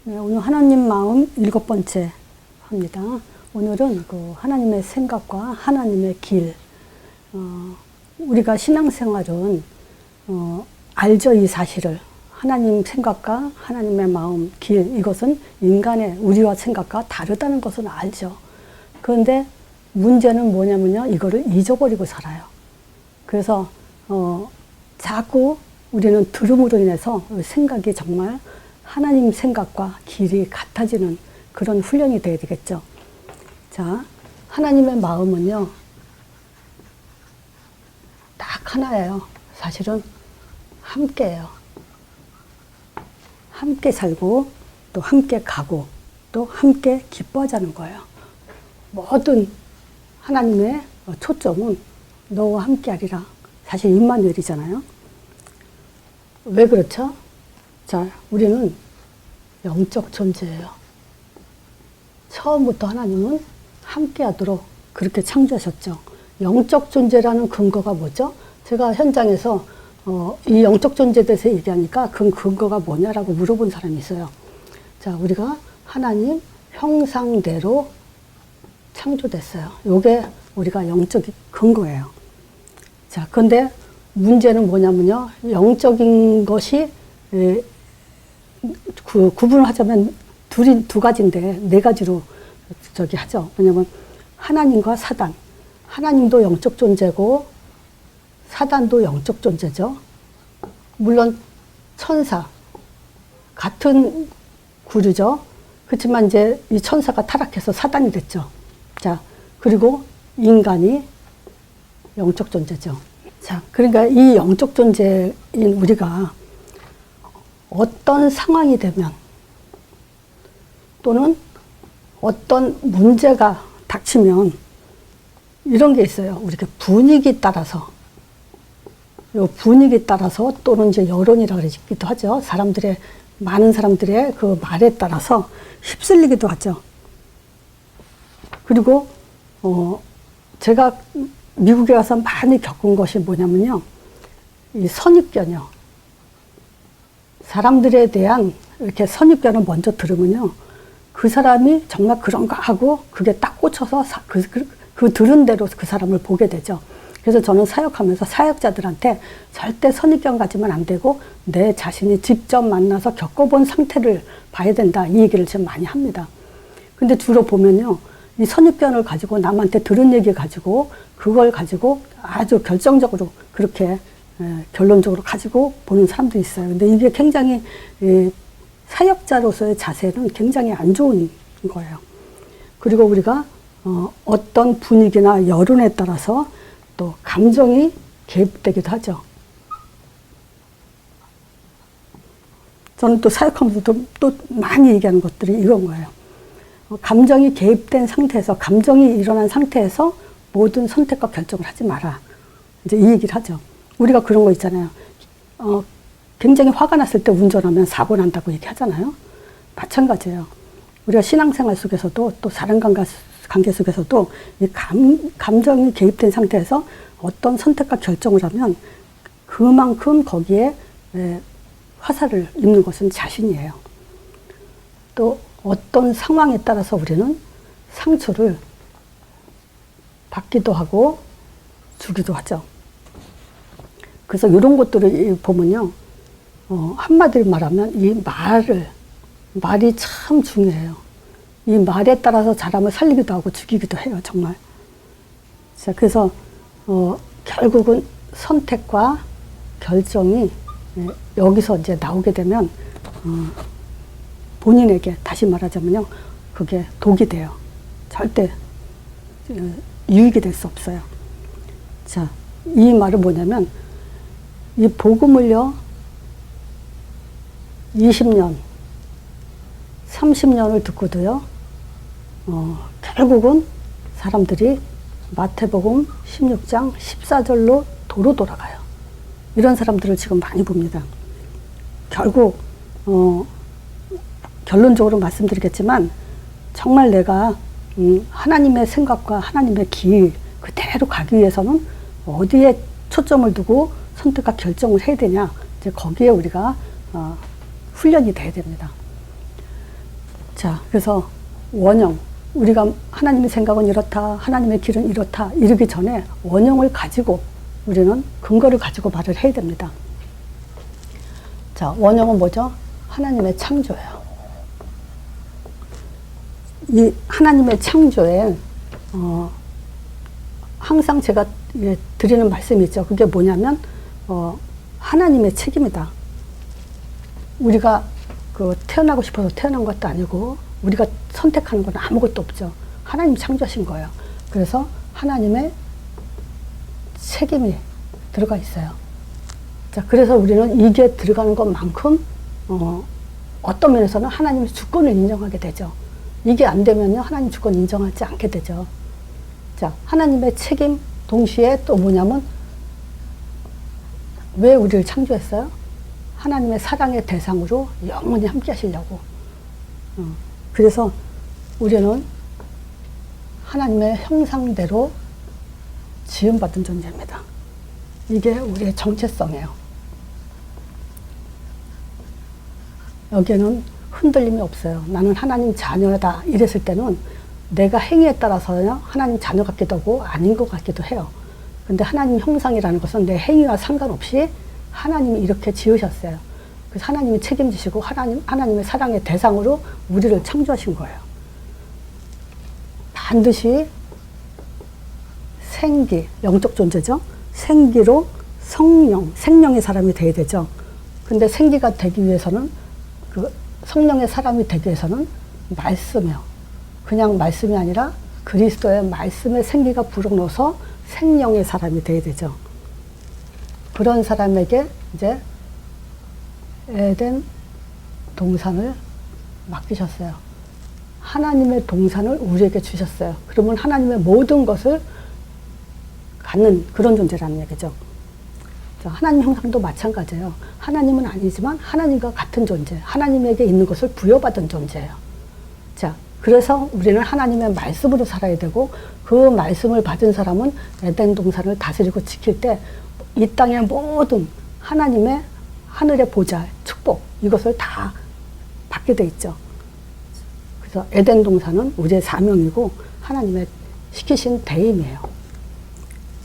네, 오늘 하나님 마음 7번째 합니다. 오늘은 그 하나님의 생각과 하나님의 길. 우리가 신앙생활은 알죠, 이 사실을. 하나님 생각과 하나님의 마음, 길, 이것은 인간의 우리와 생각과 다르다는 것은 알죠. 그런데 문제는 뭐냐면요, 이거를 잊어버리고 살아요. 그래서 자꾸 우리는 들음으로 인해서 생각이 정말 하나님 생각과 길이 같아지는 그런 훈련이 되어야 되겠죠. 자, 하나님의 마음은요, 딱 하나예요. 사실은 함께예요. 함께 살고 또 함께 가고 또 함께 기뻐하자는 거예요. 모든 하나님의 초점은 너와 함께 하리라. 사실 임마누엘이잖아요. 왜 그렇죠? 자, 우리는 영적 존재예요. 처음부터 하나님은 함께 하도록 그렇게 창조하셨죠. 영적 존재라는 근거가 뭐죠? 제가 현장에서 이 영적 존재에 대해서 얘기하니까 그 근거가 뭐냐라고 물어본 사람이 있어요. 자, 우리가 하나님 형상대로 창조됐어요. 요게 우리가 영적 근거예요. 자, 근데 문제는 뭐냐면요, 영적인 것이 구분을 하자면 두 가지인데 네 가지로 하죠. 왜냐면 하나님과 사단. 하나님도 영적 존재고 사단도 영적 존재죠. 물론 천사 같은 구류죠. 그렇지만 이제 이 천사가 타락해서 사단이 됐죠. 자, 그리고 인간이 영적 존재죠. 자, 그러니까 이 영적 존재인 우리가 어떤 상황이 되면 또는 어떤 문제가 닥치면 이런 게 있어요. 우리가 분위기 따라서, 요 분위기 따라서 또는 이제 여론이라 그러기도 하죠. 많은 사람들의 그 말에 따라서 휩쓸리기도 하죠. 그리고 제가 미국에 와서 많이 겪은 것이 뭐냐면요, 이 선입견이요. 사람들에 대한 이렇게 선입견을 먼저 들으면요, 그 사람이 정말 그런가 하고 그게 딱 꽂혀서 그 들은 대로 그 사람을 보게 되죠. 그래서 저는 사역하면서 사역자들한테 절대 선입견 가지면 안 되고 내 자신이 직접 만나서 겪어본 상태를 봐야 된다, 이 얘기를 좀 많이 합니다. 근데 주로 보면요, 이 선입견을 가지고 남한테 들은 얘기 가지고 그걸 가지고 아주 결정적으로 그렇게 결론적으로 가지고 보는 사람도 있어요. 근데 이게 굉장히 사역자로서의 자세는 굉장히 안 좋은 거예요. 그리고 우리가 어떤 분위기나 여론에 따라서 또 감정이 개입되기도 하죠. 저는 또 사역하면서 또 많이 얘기하는 것들이 이런 거예요. 감정이 개입된 상태에서, 감정이 일어난 상태에서 모든 선택과 결정을 하지 마라, 이제 이 얘기를 하죠. 우리가 그런 거 있잖아요. 굉장히 화가 났을 때 운전하면 사고 난다고 얘기하잖아요. 마찬가지예요. 우리가 신앙생활 속에서도 또 사람 관계 속에서도 이 감정이 개입된 상태에서 어떤 선택과 결정을 하면 그만큼 거기에 화살을 입는 것은 자신이에요. 또 어떤 상황에 따라서 우리는 상처를 받기도 하고 주기도 하죠. 그래서 이런 것들을 보면요, 한마디로 말하면 이 말이 참 중요해요. 이 말에 따라서 사람을 살리기도 하고 죽이기도 해요, 정말. 자, 그래서 결국은 선택과 결정이 여기서 이제 나오게 되면 본인에게, 다시 말하자면요, 그게 독이 돼요. 절대 유익이 될 수 없어요. 자, 이 말은 뭐냐면, 이 복음을요, 20년, 30년을 듣고도요, 결국은 사람들이 마태복음 16장 14절로 도로 돌아가요. 이런 사람들을 지금 많이 봅니다. 결국 결론적으로 말씀드리겠지만, 정말 내가 하나님의 생각과 하나님의 길 그대로 가기 위해서는 어디에 초점을 두고 선택과 결정을 해야 되냐, 이제 거기에 우리가 훈련이 돼야 됩니다. 자, 그래서 원형, 우리가 하나님의 생각은 이렇다, 하나님의 길은 이렇다 이러기 전에 원형을 가지고 우리는 근거를 가지고 말을 해야 됩니다. 자, 원형은 뭐죠? 하나님의 창조예요. 이 하나님의 창조에 항상 제가 드리는 말씀이 있죠. 그게 뭐냐면 하나님의 책임이다. 우리가 태어나고 싶어서 태어난 것도 아니고 우리가 선택하는 건 아무것도 없죠. 하나님 창조하신 거예요. 그래서 하나님의 책임이 들어가 있어요. 자, 그래서 우리는 이게 들어가는 것만큼 어떤 면에서는 하나님의 주권을 인정하게 되죠. 이게 안 되면요, 하나님 주권 인정하지 않게 되죠. 자, 하나님의 책임 동시에 또 뭐냐면 왜 우리를 창조했어요? 하나님의 사랑의 대상으로 영원히 함께 하시려고. 그래서 우리는 하나님의 형상대로 지음받은 존재입니다. 이게 우리의 정체성이에요. 여기에는 흔들림이 없어요. 나는 하나님 자녀다 이랬을 때는 내가 행위에 따라서요, 하나님 자녀 같기도 하고 아닌 것 같기도 해요. 근데 하나님 형상이라는 것은 내 행위와 상관없이 하나님이 이렇게 지으셨어요. 그래서 하나님이 책임지시고 하나님의 사랑의 대상으로 우리를 창조하신 거예요. 반드시 생기, 영적 존재죠. 생기로 성령, 생명의 사람이 되어야 되죠. 근데 생기가 되기 위해서는 성령의 사람이 되기 위해서는 말씀이요. 그냥 말씀이 아니라 그리스도의 말씀의 생기가 불어넣어서 생명의 사람이 되어야 되죠. 그런 사람에게 이제 에덴 동산을 맡기셨어요. 하나님의 동산을 우리에게 주셨어요. 그러면 하나님의 모든 것을 갖는 그런 존재라는 얘기죠. 하나님 형상도 마찬가지예요. 하나님은 아니지만 하나님과 같은 존재, 하나님에게 있는 것을 부여받은 존재예요. 자, 그래서 우리는 하나님의 말씀으로 살아야 되고 그 말씀을 받은 사람은 에덴 동산을 다스리고 지킬 때 이 땅의 모든 하나님의 하늘의 보좌, 축복 이것을 다 받게 돼 있죠. 그래서 에덴 동산은 우리의 사명이고 하나님의 시키신 대임이에요.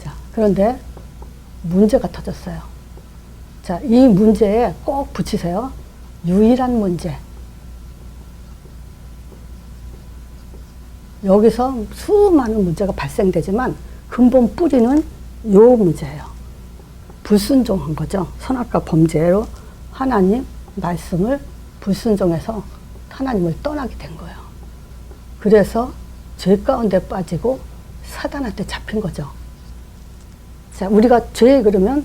자, 그런데 문제가 터졌어요. 자, 이 문제에 꼭 붙이세요. 유일한 문제. 여기서 수많은 문제가 발생되지만 근본 뿌리는 요 문제예요. 불순종한 거죠. 선악과 범죄로 하나님 말씀을 불순종해서 하나님을 떠나게 된 거예요. 그래서 죄 가운데 빠지고 사단한테 잡힌 거죠. 자, 우리가 죄에 그러면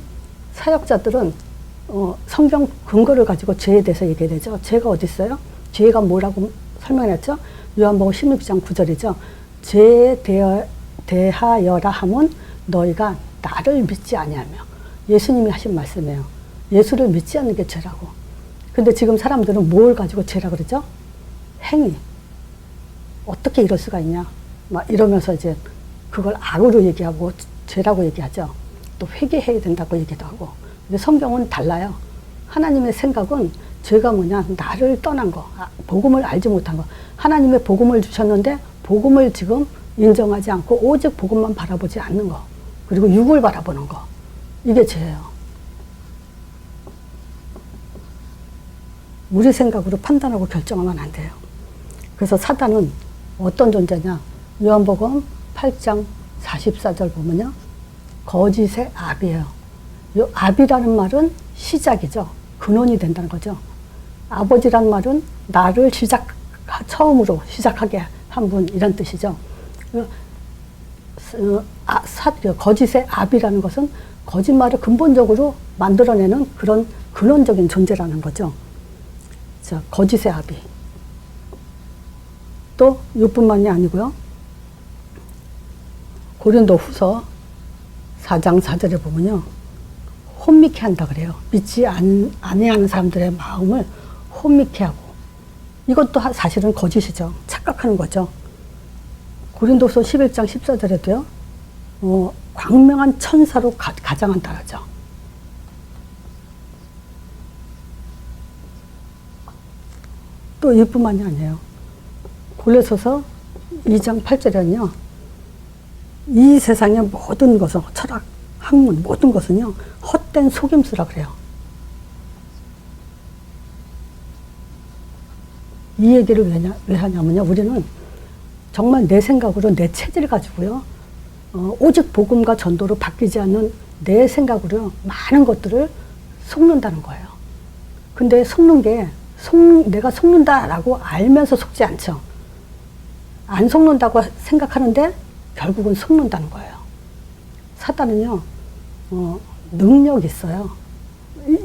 사역자들은 성경 근거를 가지고 죄에 대해서 얘기해야 되죠. 죄가 어디 있어요? 죄가 뭐라고 설명했죠? 요한복음 16장 9절이죠. 죄에 대하여라 함은 너희가 나를 믿지 아니하며. 예수님이 하신 말씀이에요. 예수를 믿지 않는 게 죄라고. 근데 지금 사람들은 뭘 가지고 죄라 그러죠? 행위. 어떻게 이럴 수가 있냐? 막 이러면서 이제 그걸 악으로 얘기하고 죄라고 얘기하죠. 또 회개해야 된다고 얘기도 하고. 근데 성경은 달라요. 하나님의 생각은 죄가 뭐냐? 나를 떠난 거. 복음을 알지 못한 거. 하나님의 복음을 주셨는데 복음을 지금 인정하지 않고 오직 복음만 바라보지 않는 거. 그리고 육을 바라보는 거. 이게 죄예요. 우리 생각으로 판단하고 결정하면 안 돼요. 그래서 사단은 어떤 존재냐? 요한복음 8장 44절 보면요. 거짓의 압이에요. 이 압이라는 말은 시작이죠. 근원이 된다는 거죠. 아버지란 말은 나를 처음으로 시작하게 한 분 이런 뜻이죠. 거짓의 압이라는 것은 거짓말을 근본적으로 만들어내는 그런 근원적인 존재라는 거죠. 자, 거짓의 압이. 또 이뿐만이 아니고요. 고린도 후서 4장 4절에 보면요. 혼미케 한다 그래요. 믿지 아니하는 사람들의 마음을 혼미케 하고. 이것도 사실은 거짓이죠. 착각하는 거죠. 고린도서 11장 14절에도요. 광명한 천사로 가장한다 하죠. 또 이뿐만이 아니에요. 골로새서 2장 8절에는요. 이 세상의 모든 것은 철학, 학문 모든 것은요. 헛된 속임수라 그래요. 이 얘기를 왜 하냐면요. 우리는 정말 내 생각으로 내 체질 가지고요. 오직 복음과 전도로 바뀌지 않는 내 생각으로 많은 것들을 속는다는 거예요. 근데 속는 게 내가 속는다라고 알면서 속지 않죠. 안 속는다고 생각하는데 결국은 속는다는 거예요. 사단은요, 능력이 있어요.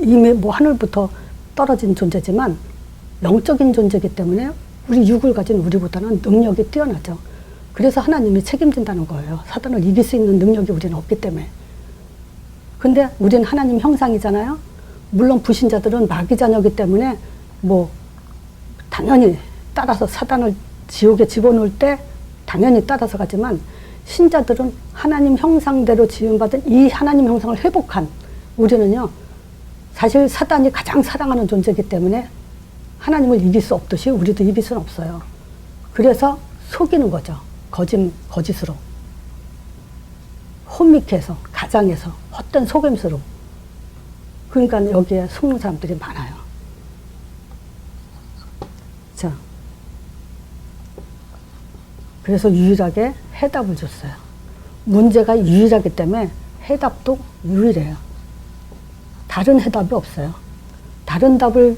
이미 뭐 하늘부터 떨어진 존재지만 영적인 존재이기 때문에 우리 육을 가진 우리보다는 능력이 뛰어나죠. 그래서 하나님이 책임진다는 거예요. 사단을 이길 수 있는 능력이 우리는 없기 때문에. 근데 우리는 하나님 형상이잖아요. 물론 불신자들은 마귀 자녀이기 때문에 뭐 당연히 따라서 사단을 지옥에 집어넣을 때 당연히 따라서 가지만 신자들은 하나님 형상대로 지음받은 이 하나님 형상을 회복한 우리는요. 사실 사단이 가장 사랑하는 존재이기 때문에 하나님을 이길 수 없듯이 우리도 이길 수는 없어요. 그래서 속이는 거죠. 거짓으로. 홈미케에서, 가장에서, 헛된 속임수로. 그러니까 여기에 속는 사람들이 많아요. 자. 그래서 유일하게 해답을 줬어요. 문제가 유일하기 때문에 해답도 유일해요. 다른 해답이 없어요. 다른 답을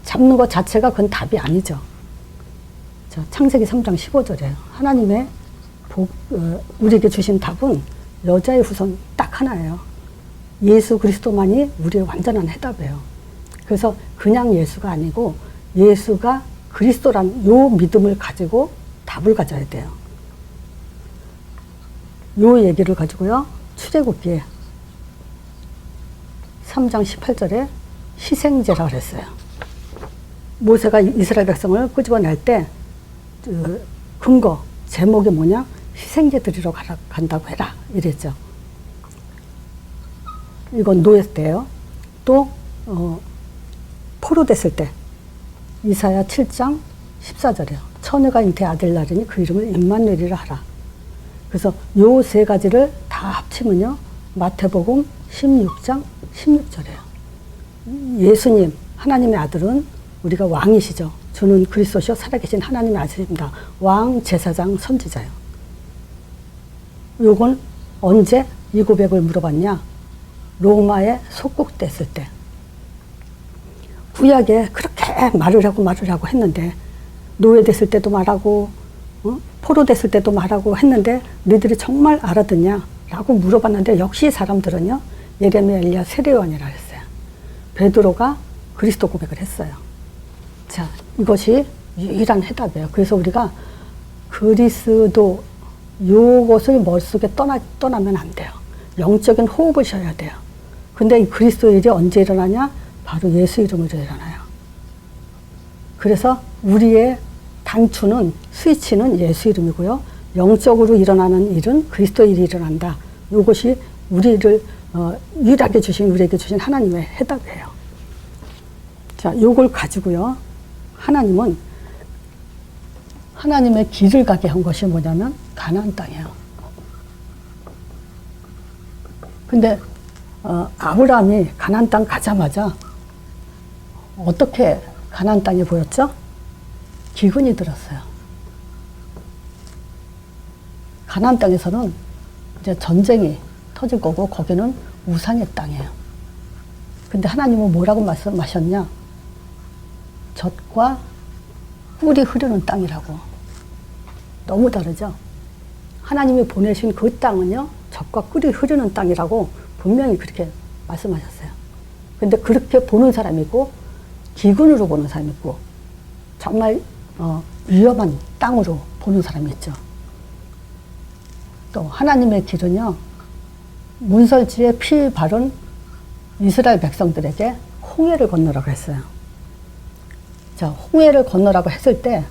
잡는 것 자체가 그건 답이 아니죠. 자, 창세기 3장 15절이에요. 하나님의 우리에게 주신 답은 여자의 후손 딱 하나예요. 예수 그리스도만이 우리의 완전한 해답이에요. 그래서 그냥 예수가 아니고 예수가 그리스도란 요 믿음을 가지고 답을 가져야 돼요. 요 얘기를 가지고요. 출애굽기에 3장 18절에 희생제라 그랬어요. 모세가 이스라엘 백성을 끄집어낼 때 근거, 제목이 뭐냐? 희생제 드리러 간다고 해라 이랬죠. 이건 노예 때예요. 또 포로됐을 때 이사야 7장 14절이에요. 처녀가 잉태 아들 낳으니 그 이름을 임마누엘이라 하라. 그래서 요 세 가지를 다 합치면요. 마태복음 16장 16절이에요. 예수님, 하나님의 아들은 우리가 왕이시죠. 주는 그리스도시요 살아계신 하나님의 아들입니다. 왕, 제사장, 선지자요. 요건 언제 이 고백을 물어봤냐? 로마에 속국됐을 때. 구약에 그렇게 말을 하고 했는데 노예됐을 때도 말하고 포로됐을 때도 말하고 했는데 너희들이 정말 알아듣냐? 라고 물어봤는데 역시 사람들은요. 예레미야, 엘리야, 세례요한이라 했어요. 베드로가 그리스도 고백을 했어요. 자, 이것이 유일한 해답이에요. 그래서 우리가 그리스도 요것을 머릿속에 떠나면 안 돼요. 영적인 호흡을 쉬어야 돼요. 근데 이 그리스도 일이 언제 일어나냐? 바로 예수 이름으로 일어나요. 그래서 우리의 단추는, 스위치는 예수 이름이고요. 영적으로 일어나는 일은 그리스도 일이 일어난다. 이것이 우리를 유일하게 우리에게 주신 하나님의 해답이에요. 자, 이걸 가지고요. 하나님은 하나님의 길을 가게 한 것이 뭐냐면 가나안 땅이에요. 근데 아브라함이 가나안 땅 가자마자 어떻게 가나안 땅이 보였죠? 기근이 들었어요. 가나안 땅에서는 이제 전쟁이 터질 거고 거기는 우상의 땅이에요. 근데 하나님은 뭐라고 말씀하셨냐? 젖과 꿀이 흐르는 땅이라고. 너무 다르죠? 하나님이 보내신 그 땅은요, 젖과 꿀이 흐르는 땅이라고 분명히 그렇게 말씀하셨어요. 근데 그렇게 보는 사람이 있고, 기근으로 보는 사람이 있고, 정말 위험한 땅으로 보는 사람이 있죠. 또 하나님의 길은요, 문설지에 피 바른 이스라엘 백성들에게 홍해를 건너라고 했어요. 자, 홍해를 건너라고 했을 때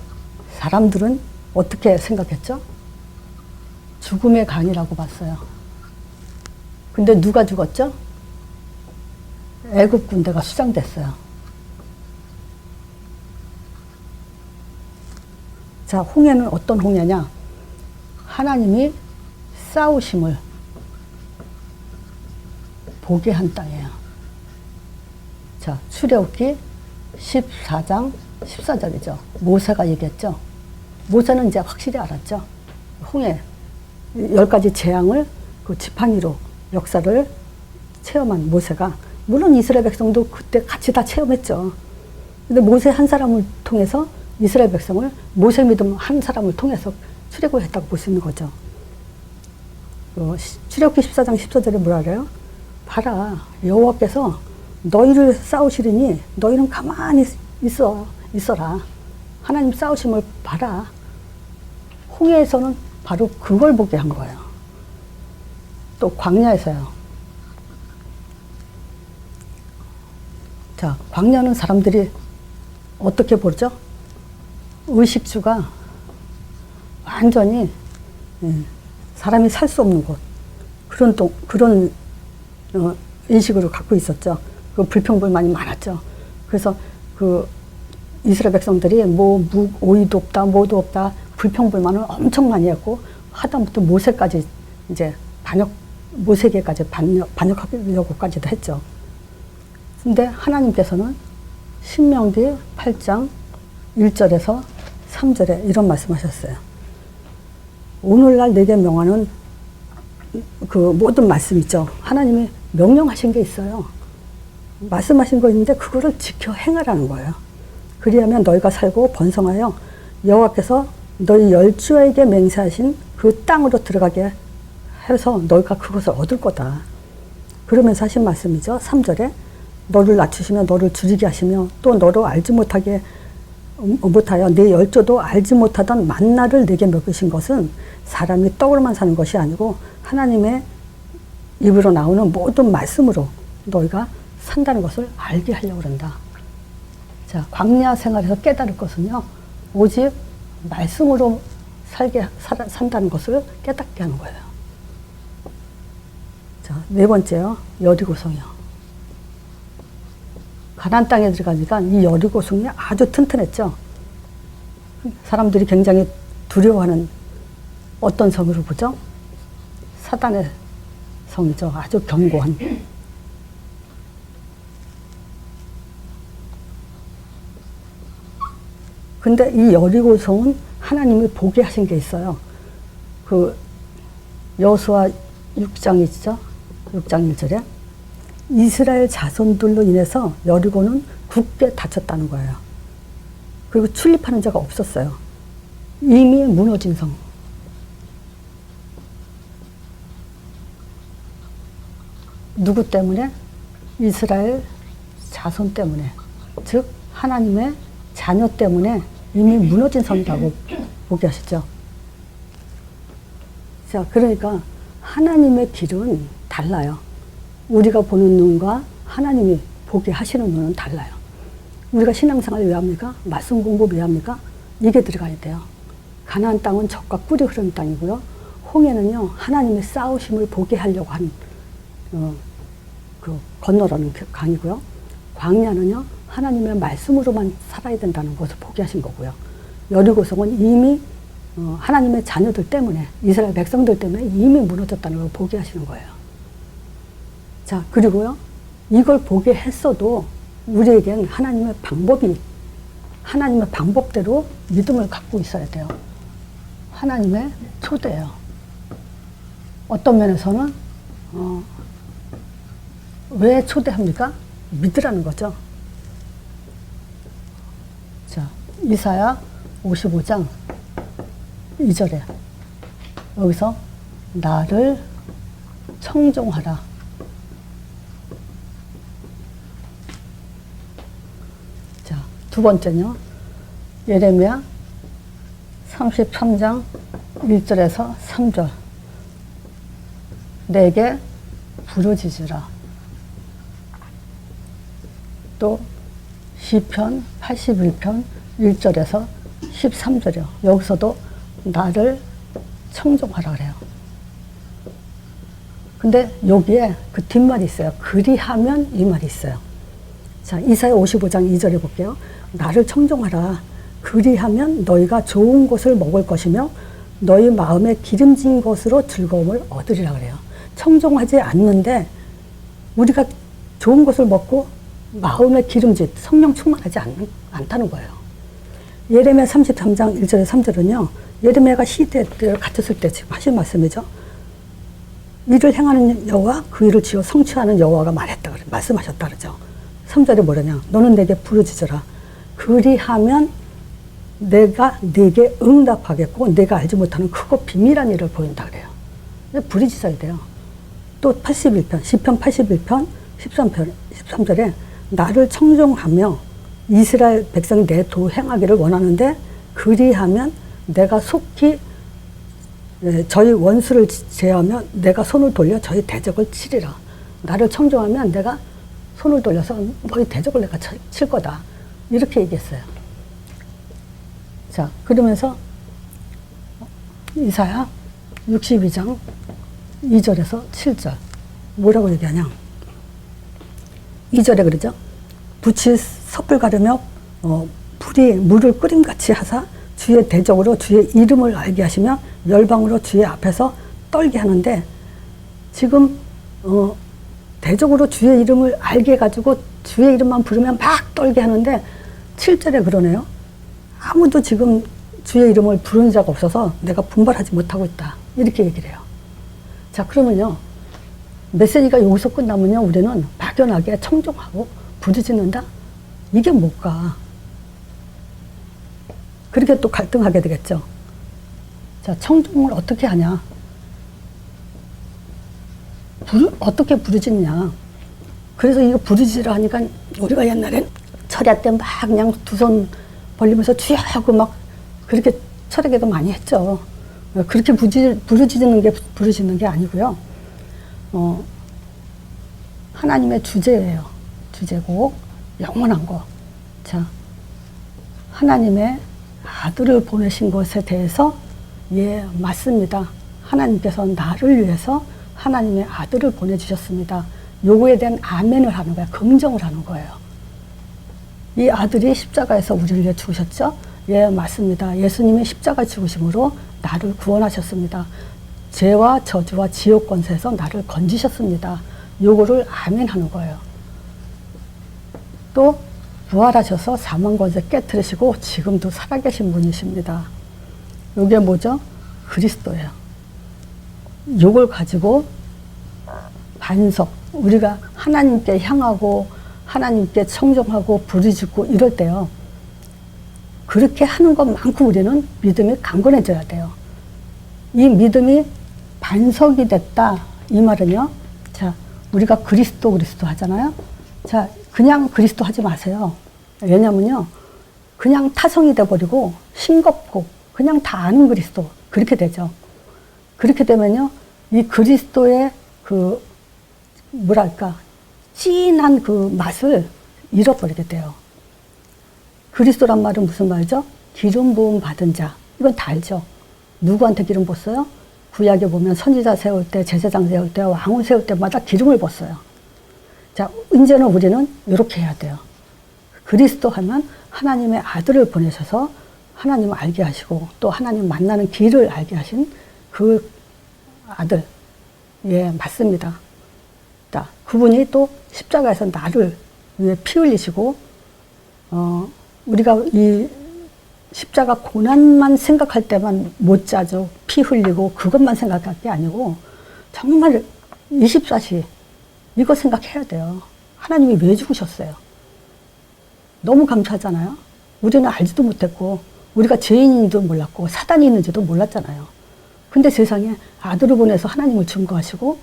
사람들은 어떻게 생각했죠? 죽음의 강이라고 봤어요. 근데 누가 죽었죠? 애굽 군대가 수장됐어요. 자, 홍해는 어떤 홍해냐? 하나님이 싸우심을 보게 한 땅이에요. 자, 출애굽기 14장 14절이죠. 모세가 얘기했죠. 모세는 이제 확실히 알았죠. 홍해 10가지 재앙을 그 지팡이로 역사를 체험한 모세가, 물론 이스라엘 백성도 그때 같이 다 체험했죠. 근데 모세 한 사람을 통해서 이스라엘 백성을, 모세 믿음 한 사람을 통해서 출애굽했다고 볼 수 있는 거죠. 출애굽기 14장 14절에 뭐라 그래요? 봐라, 여호와께서 너희를 싸우시리니 너희는 가만히 있어라. 하나님 싸우심을 봐라. 홍해에서는 바로 그걸 보게 한 거예요. 또 광야에서요. 자, 광야는 사람들이 어떻게 보죠? 의식주가 완전히 사람이 살 수 없는 곳, 그런 인식으로 갖고 있었죠. 그 불평불만이 많았죠. 그래서 그 이스라엘 백성들이 오이도 없다, 뭐도 없다, 불평불만을 엄청 많이 했고, 하다못해 모세까지 이제 모세에게까지 반역하려고까지도 했죠. 근데 하나님께서는 신명기 8장 1절에서 3절에 이런 말씀하셨어요. 오늘날 내게 명하는 그 모든 말씀 있죠. 하나님이 명령하신 게 있어요. 말씀하신 거 있는데 그거를 지켜 행하라는 거예요. 그리하면 너희가 살고 번성하여 여호와께서 너희 열조에게 맹세하신 그 땅으로 들어가게 해서 너희가 그것을 얻을 거다. 그러면서 하신 말씀이죠. 3절에 너를 낮추시며 너를 줄이게 하시며 또 너를 알지 못하여 내 열조도 알지 못하던 만나를 내게 먹으신 것은 사람이 떡으로만 사는 것이 아니고 하나님의 입으로 나오는 모든 말씀으로 너희가 산다는 것을 알게 하려고 그런다. 자, 광야 생활에서 깨달을 것은요, 오직 말씀으로 산다는 것을 깨닫게 하는 거예요. 자, 네 번째요, 여리고성이요. 가나안 땅에 들어가니까 이 여리고성이 아주 튼튼했죠. 사람들이 굉장히 두려워하는 어떤 성으로 보죠? 사단의 성이죠. 아주 견고한. 근데 이 여리고성은 하나님이 보게 하신 게 있어요. 그 여호수아 6장이죠. 6장 1절에 이스라엘 자손들로 인해서 여리고는 굳게 닫혔다는 거예요. 그리고 출입하는 자가 없었어요. 이미 무너진 성. 누구 때문에? 이스라엘 자손 때문에. 즉 하나님의 자녀 때문에 이미 무너진 성이라고 보게 하시죠. 자, 그러니까 하나님의 길은 달라요. 우리가 보는 눈과 하나님이 보게 하시는 눈은 달라요. 우리가 신앙생활 왜 합니까? 말씀 공부 왜 합니까? 이게 들어가야 돼요. 가나안 땅은 젖과 꿀이 흐르는 땅이고요. 홍해는요, 하나님의 싸우심을 보게 하려고 한 그 건너라는 강이고요. 광야는요, 하나님의 말씀으로만 살아야 된다는 것을 보게 하신 거고요. 여리고성은 이미 하나님의 자녀들 때문에, 이스라엘 백성들 때문에 이미 무너졌다는 걸 보게 하시는 거예요. 자, 그리고요, 이걸 보게 했어도 우리에겐 하나님의 방법대로 믿음을 갖고 있어야 돼요. 하나님의 초대예요. 어떤 면에서는 왜 초대합니까? 믿으라는 거죠. 자, 이사야 55장 2절에 여기서 나를 청종하라. 자, 두 번째는요, 예레미야 33장 1절에서 3절 내게 부르짖으라. 또 시편 81편 1절에서 13절이요. 여기서도 나를 청종하라 그래요. 근데 여기에 그 뒷말이 있어요. 그리하면 이 말이 있어요. 자, 이사야 55장 2절에 볼게요. 나를 청종하라. 그리하면 너희가 좋은 것을 먹을 것이며 너희 마음에 기름진 것으로 즐거움을 얻으리라 그래요. 청종하지 않는데 우리가 좋은 것을 먹고 마음에 기름진 성령 충만하지 않다는 거예요. 예레미야 33장 1절에 3절은요. 예레미야가 시대를 같았을 때 지금 하신 말씀이죠. 이를 행하는 여호와 그 일을 지어 성취하는 여호와가 말씀하셨다 그러죠. 3절에 뭐라냐. 너는 내게 부르짖어라. 그리하면 내가 네게 응답하겠고 내가 알지 못하는 크고 비밀한 일을 보인다 그래요. 부르짖어야 돼요. 또 81편 시편 81편 13절에 나를 청종하며 이스라엘 백성이 내 도 행하기를 원하는데 그리하면 내가 속히 저희 원수를 제하며 내가 손을 돌려 저희 대적을 치리라. 나를 청종하면 내가 손을 돌려서 너희 대적을 내가 칠 거다. 이렇게 얘기했어요. 자, 그러면서 이사야 62장 2절에서 7절 뭐라고 얘기하냐. 2절에 그러죠. 붓이 섣불 가르며 불이 물을 끓임같이 하사 주의 대적으로 주의 이름을 알게 하시며 열방으로 주의 앞에서 떨게 하는데 지금 대적으로 주의 이름을 알게 해가지고 주의 이름만 부르면 막 떨게 하는데 7절에 그러네요. 아무도 지금 주의 이름을 부르는 자가 없어서 내가 분발하지 못하고 있다. 이렇게 얘기를 해요. 자, 그러면요. 메시지가 여기서 끝나면요. 우리는 막연하게 청종하고 부르짖는다? 이게 뭘까? 그렇게 또 갈등하게 되겠죠. 자, 청종을 어떻게 하냐? 어떻게 부르짖냐? 그래서 이거 부르짖으라 하니까 우리가 옛날엔 철야 때 막 그냥 두 손 벌리면서 주여 하고 막 그렇게 철야기도 많이 했죠. 그렇게 부르짖는 게 아니고요. 하나님의 주제예요. 주제고 영원한 거. 자, 하나님의 아들을 보내신 것에 대해서 예, 맞습니다. 하나님께서 나를 위해서 하나님의 아들을 보내주셨습니다. 요거에 대한 아멘을 하는 거예요. 긍정을 하는 거예요. 이 아들이 십자가에서 우리를 위해 죽으셨죠? 예, 맞습니다. 예수님이 십자가 죽으심으로 나를 구원하셨습니다. 죄와 저주와 지옥 권세에서 나를 건지셨습니다. 요거를 아멘 하는 거예요. 또 부활하셔서 사망 권세 깨트리시고 지금도 살아계신 분이십니다. 요게 뭐죠? 그리스도예요. 요걸 가지고 반석, 우리가 하나님께 향하고 하나님께 청종하고 부르짖고 이럴 때요. 그렇게 하는 것만큼 우리는 믿음이 강건해져야 돼요. 이 믿음이 반석이 됐다. 이 말은요. 자, 우리가 그리스도 하잖아요. 자, 그냥 그리스도 하지 마세요. 왜냐면요. 그냥 타성이 돼버리고 싱겁고 그냥 다 아는 그리스도 그렇게 되죠. 그렇게 되면요. 이 그리스도의 그 뭐랄까 진한 그 맛을 잃어버리게 돼요. 그리스도란 말은 무슨 말이죠? 기름 부음 받은 자. 이건 다 알죠. 누구한테 기름 부었어요? 구약에 보면 선지자 세울 때, 제사장 세울 때, 왕을 세울 때마다 기름을 부었어요. 자, 이제는 우리는 이렇게 해야 돼요. 그리스도 하면 하나님의 아들을 보내셔서 하나님을 알게 하시고 또 하나님 만나는 길을 알게 하신 그 아들. 예, 맞습니다. 자, 그분이 또 십자가에서 나를 위해 피 흘리시고 우리가 이 십자가 고난만 생각할 때만 못 자죠. 피 흘리고 그것만 생각할 게 아니고 정말 24시 이거 생각해야 돼요. 하나님이 왜 죽으셨어요? 너무 감사하잖아요. 우리는 알지도 못했고 우리가 죄인인지도 몰랐고 사단이 있는지도 몰랐잖아요. 근데 세상에 아들을 보내서 하나님을 증거하시고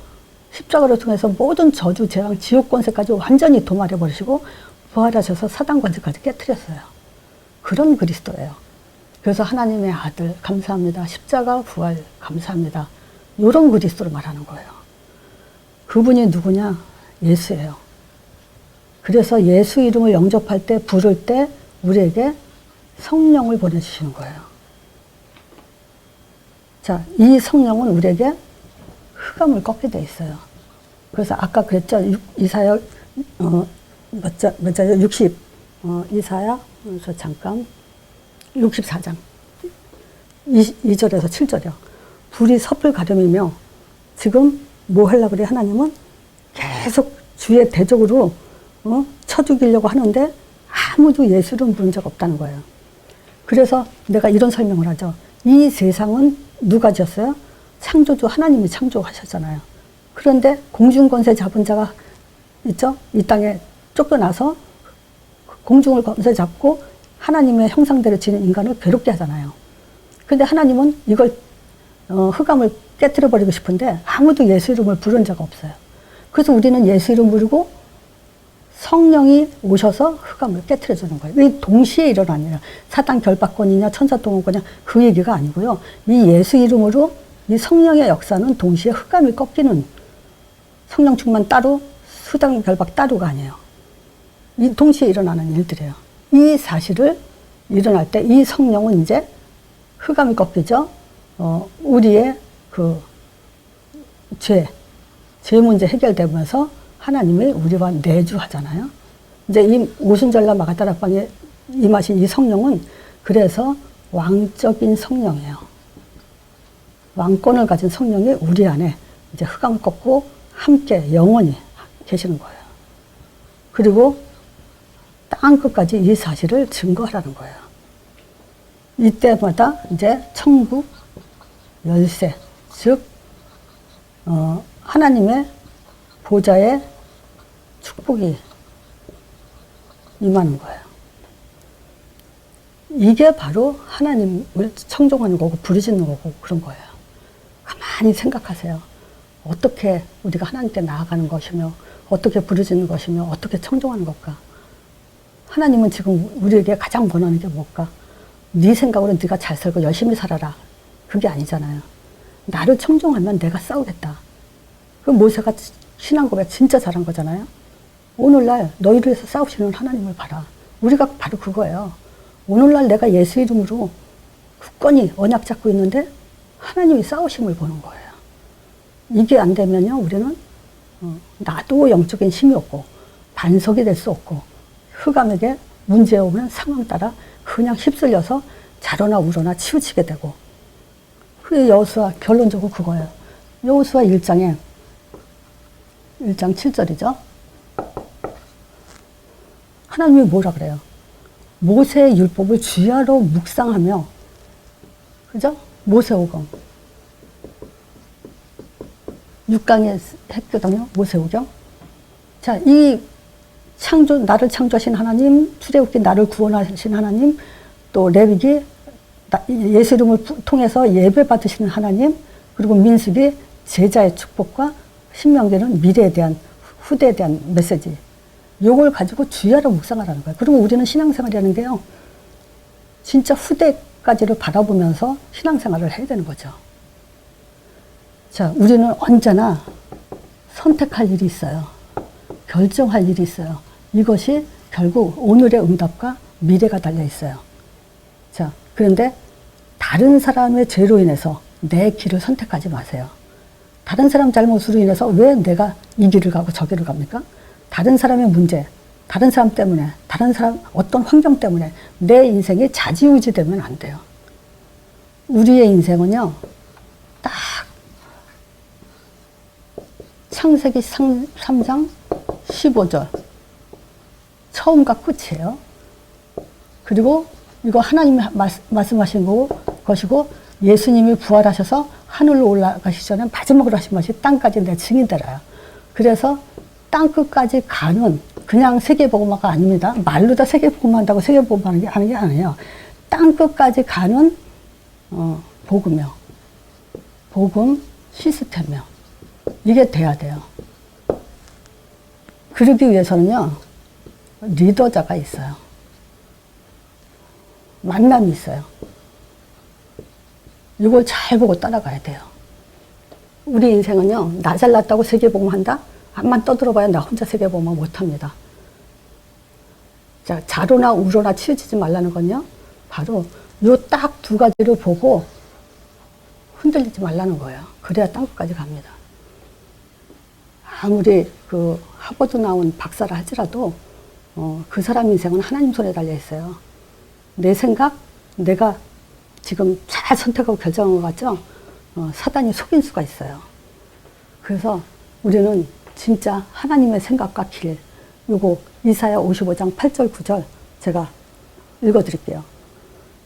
십자가를 통해서 모든 저주, 재앙, 지옥 권세까지 완전히 도말해버리시고 부활하셔서 사단 권세까지 깨트렸어요. 그런 그리스도예요. 그래서 하나님의 아들 감사합니다. 십자가 부활 감사합니다. 이런 그리스도를 말하는 거예요. 그분이 누구냐? 예수예요. 그래서 예수 이름을 영접할 때 부를 때 우리에게 성령을 보내주시는 거예요. 자, 이 성령은 우리에게 흑암을 꺾게 돼 있어요. 그래서 아까 그랬죠. 이사야 몇 장, 60 이사야 그래서 잠깐 64장 2절에서 7절이요. 불이 섭을 가름이며 지금 뭐 하려고 그래 하나님은 계속 주의 대적으로 쳐 죽이려고 하는데 아무도 예수 이름 부른 적 없다는 거예요. 그래서 내가 이런 설명을 하죠. 이 세상은 누가 지었어요? 창조주 하나님이 창조하셨잖아요. 그런데 공중권세 잡은 자가 있죠? 이 땅에 쫓겨나서 공중을 권세 잡고 하나님의 형상대로 지는 인간을 괴롭게 하잖아요. 근데 하나님은 이걸 흑암을 깨뜨려 버리고 싶은데 아무도 예수 이름을 부른 자가 없어요. 그래서 우리는 예수 이름 부르고 성령이 오셔서 흑암을 깨뜨려 주는 거예요. 이 동시에 일어나는 일이에요. 사단 결박권이냐 천사 동원권이냐 그 얘기가 아니고요. 이 예수 이름으로 이 성령의 역사는 동시에 흑암이 꺾이는, 성령 충만 따로 사단 결박 따로가 아니에요. 이 동시에 일어나는 일들이에요. 이 사실을 일어날 때 이 성령은 이제 흑암이 꺾이죠. 우리의 그 죄 문제 해결되면서 하나님이 우리와 내주하잖아요. 이제 이 오순절날 마가다락방에 임하신 이 성령은 그래서 왕적인 성령이에요. 왕권을 가진 성령이 우리 안에 이제 흑암을 꺾고 함께 영원히 계시는 거예요. 그리고 땅 끝까지 이 사실을 증거하라는 거예요. 이때마다 이제 천국 열쇠, 즉 하나님의 보좌에 축복이 임하는 거예요. 이게 바로 하나님을 청종하는 거고 부르짖는 거고 그런 거예요. 가만히 생각하세요. 어떻게 우리가 하나님께 나아가는 것이며 어떻게 부르짖는 것이며 어떻게 청종하는 것까? 하나님은 지금 우리에게 가장 원하는 게 뭘까? 네 생각으로 네가 잘 살고 열심히 살아라. 그게 아니잖아요. 나를 청종하면 내가 싸우겠다. 그 모세가 신앙 고백 진짜 잘한 거잖아요. 오늘날 너희를 위해서 싸우시는 하나님을 봐라. 우리가 바로 그거예요. 오늘날 내가 예수 이름으로 굳건히 언약 잡고 있는데 하나님이 싸우심을 보는 거예요. 이게 안 되면요, 우리는 나도 영적인 힘이 없고 반석이 될 수 없고 흑암에게 문제 오면 상황 따라 그냥 휩쓸려서 자로나 우로나 치우치게 되고, 그 여호수아 결론적으로 그거예요. 여호수아 1장 7절이죠. 하나님이 뭐라 그래요? 모세의 율법을 주야로 묵상하며, 그죠? 모세오경 6강에 했거든요. 모세오경. 자, 이 나를 창조하신 하나님, 출애굽기 나를 구원하신 하나님, 또 레위기 예수 이름을 통해서 예배 받으시는 하나님, 그리고 민수기 제자의 축복과 신명기는 미래에 대한, 후대에 대한 메시지. 요걸 가지고 주야로 묵상하라는 거예요. 그리고 우리는 신앙생활이라는 게요, 진짜 후대까지를 바라보면서 신앙생활을 해야 되는 거죠. 자, 우리는 언제나 선택할 일이 있어요. 결정할 일이 있어요. 이것이 결국 오늘의 응답과 미래가 달려 있어요. 자, 그런데 다른 사람의 죄로 인해서 내 길을 선택하지 마세요. 다른 사람 잘못으로 인해서 왜 내가 이 길을 가고 저 길을 갑니까? 다른 사람의 문제, 다른 사람 때문에, 다른 사람 어떤 환경 때문에 내 인생이 좌지우지 되면 안 돼요. 우리의 인생은요, 딱 창세기 3장 15절 처음과 끝이에요. 그리고 이거 하나님이 말씀하신 것이고, 예수님이 부활하셔서 하늘로 올라가시기 전에 마지막으로 하신 것이 땅까지 내 증인되라요. 그래서 땅 끝까지 가는 그냥 세계복음화가 아닙니다. 말로 다 세계복음 한다고 세계복음 하는 게 아니에요. 땅 끝까지 가는 복음이요. 복음 시스템이요. 이게 돼야 돼요. 그러기 위해서는요, 리더자가 있어요. 만남이 있어요. 이걸 잘 보고 따라가야 돼요. 우리 인생은요, 나 잘났다고 세계복음 한다? 암만 떠들어봐야 나 혼자 세계복음 못합니다. 자, 자로나 우로나 치우치지 말라는 건요, 바로 요 딱 두 가지를 보고 흔들리지 말라는 거예요. 그래야 땅끝까지 갑니다. 아무리 그 하버드 나온 박사라 할지라도 그 사람 인생은 하나님 손에 달려 있어요. 내 생각, 내가 지금 잘 선택하고 결정한 것 같죠? 사단이 속일 수가 있어요. 그래서 우리는 진짜 하나님의 생각과 길, 요거 이사야 55장 8절 9절 제가 읽어드릴게요.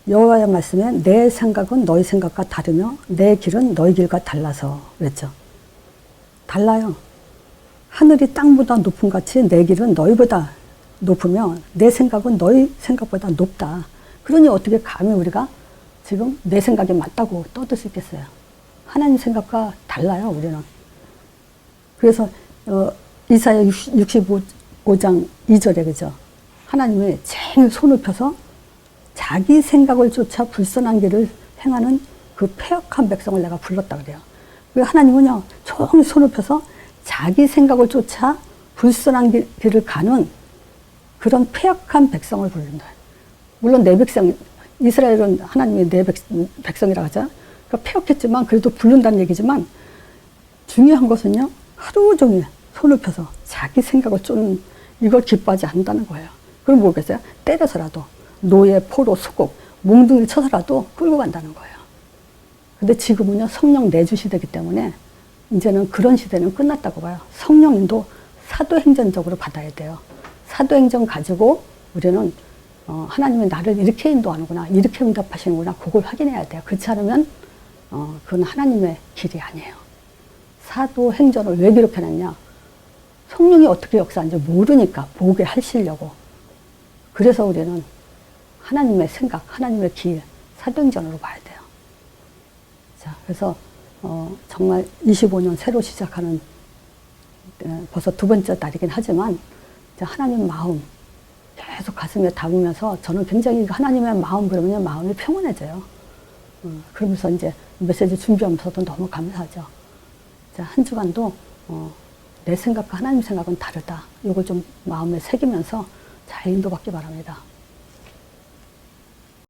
여호와의 말씀에 내 생각은 너희 생각과 다르며 내 길은 너희 길과 달라서 그랬죠. 달라요. 하늘이 땅보다 높은 같이 내 길은 너희보다 높으며 내 생각은 너희 생각보다 높다. 그러니 어떻게 감히 우리가 지금 내 생각이 맞다고 떠들 수 있겠어요. 하나님 생각과 달라요, 우리는. 그래서 이사야 65장 2절에 그죠. 하나님이 제일 손을 펴서 자기 생각을 쫓아 불선한 길을 행하는 그 패역한 백성을 내가 불렀다 그래요. 하나님은요, 종일 손을 펴서 자기 생각을 쫓아 불선한 길을 가는 그런 패역한 백성을 부른다. 물론 내 백성, 이스라엘은 하나님의 내 백성이라고 하죠. 그러니까 패역했지만 그래도 부른다는 얘기지만 중요한 것은요, 하루 종일 손을 펴서 자기 생각을 쫓는 이걸 기뻐하지 않는다는 거예요. 그럼 뭐겠어요? 때려서라도 노예, 포로, 수국, 몽둥이를 쳐서라도 끌고 간다는 거예요. 근데 지금은요, 성령 내주 시대이기 때문에 이제는 그런 시대는 끝났다고 봐요. 성령인도 사도행전적으로 받아야 돼요. 사도행전 가지고 우리는 하나님이 나를 이렇게 인도하는구나, 이렇게 응답하시는구나, 그걸 확인해야 돼요. 그렇지 않으면 그건 하나님의 길이 아니에요. 사도행전을 왜 그렇게 냈냐? 성령이 어떻게 역사하는지 모르니까 보게 하시려고. 그래서 우리는 하나님의 생각, 하나님의 길, 사도행전으로 봐야 돼요. 자, 그래서 정말 25년 새로 시작하는 벌써 두 번째 달이긴 하지만 하나님 마음 계속 가슴에 담으면서 저는 굉장히 하나님의 마음 그러면 마음이 평온해져요. 그러면서 이제 메시지 준비하면서도 너무 감사하죠. 자, 한 주간도 내 생각과 하나님 생각은 다르다. 이걸 좀 마음에 새기면서 잘 인도받기 바랍니다.